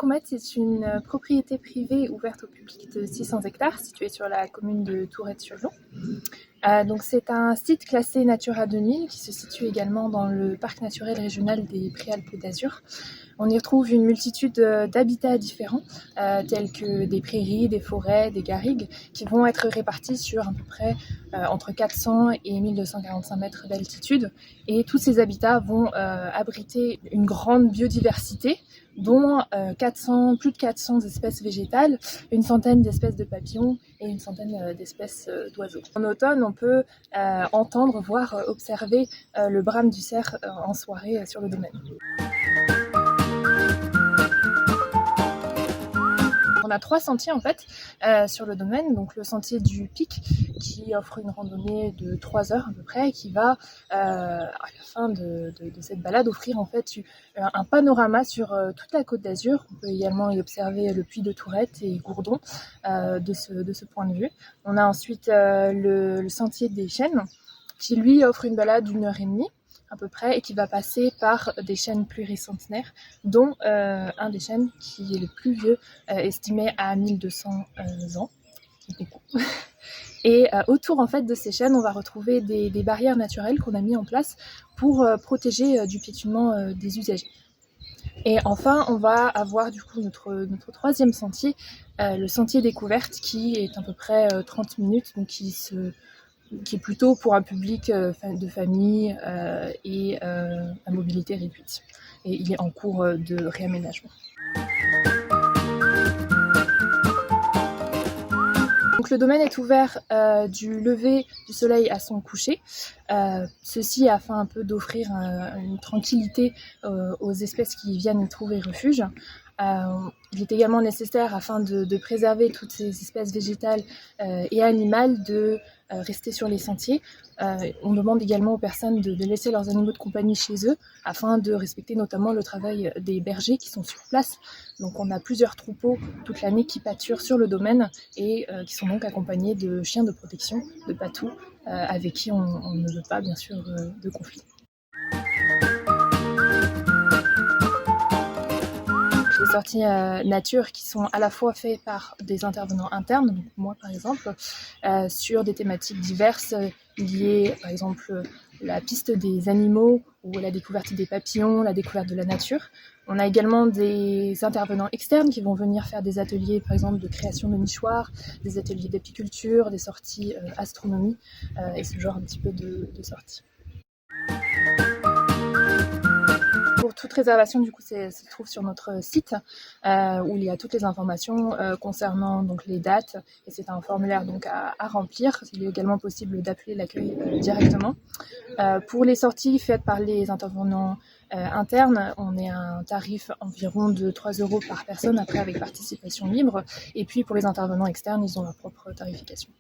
Combette, c'est une propriété privée ouverte au public de 600 hectares située sur la commune de Tourette-sur-Lot. Donc c'est un site classé Natura 2000 qui se situe également dans le parc naturel régional des Préalpes d'Azur. On y retrouve une multitude d'habitats différents, tels que des prairies, des forêts, des garrigues, qui vont être répartis sur à peu près entre 400 et 1245 mètres d'altitude. Et tous ces habitats vont abriter une grande biodiversité, dont plus de 400 espèces végétales, une centaine d'espèces de papillons et une centaine d'espèces d'oiseaux. En automne, on peut entendre, voire observer le brame du cerf en soirée sur le domaine. On a 3 sentiers en fait sur le domaine, donc le sentier du Pic qui offre une randonnée de 3 heures à peu près et qui va à la fin de cette balade offrir en fait un panorama sur toute la Côte d'Azur. On peut également y observer le puy de Tourette et Gourdon de ce point de vue. On a ensuite le sentier des chênes qui lui offre une balade d'1 heure et demie à peu près et qui va passer par des chênes pluricentenaires, dont un des chênes qui est le plus vieux, estimé à 1200 ans, qui est beaucoup. Et autour en fait de ces chênes, on va retrouver des barrières naturelles qu'on a mis en place pour protéger du piétinement des usagers. Et enfin, on va avoir du coup notre troisième sentier, le sentier découverte, qui est à peu près 30 minutes, donc qui est plutôt pour un public de famille et à mobilité réduite. Et il est en cours de réaménagement. Donc le domaine est ouvert du lever du soleil à son coucher, ceci afin un peu d'offrir une tranquillité aux espèces qui viennent y trouver refuge. Il est également nécessaire, afin de préserver toutes ces espèces végétales et animales, de rester sur les sentiers. On demande également aux personnes de laisser leurs animaux de compagnie chez eux, afin de respecter notamment le travail des bergers qui sont sur place. Donc on a plusieurs troupeaux toute l'année qui pâturent sur le domaine et qui sont donc accompagnés de chiens de protection, de patous, avec qui on ne veut pas bien sûr de conflit. Les sorties nature qui sont à la fois faites par des intervenants internes, donc moi par exemple, sur des thématiques diverses liées par exemple la piste des animaux ou la découverte des papillons, la découverte de la nature. On a également des intervenants externes qui vont venir faire des ateliers par exemple de création de nichoirs, des ateliers d'apiculture, des sorties astronomie et ce genre un petit peu de sorties. Pour toute réservation, du coup, se trouve sur notre site où il y a toutes les informations concernant donc les dates, et c'est un formulaire donc à remplir. Il est également possible d'appeler l'accueil directement. Pour les sorties faites par les intervenants internes, on est à un tarif environ de 3 € par personne, après avec participation libre. Et puis pour les intervenants externes, ils ont leur propre tarification.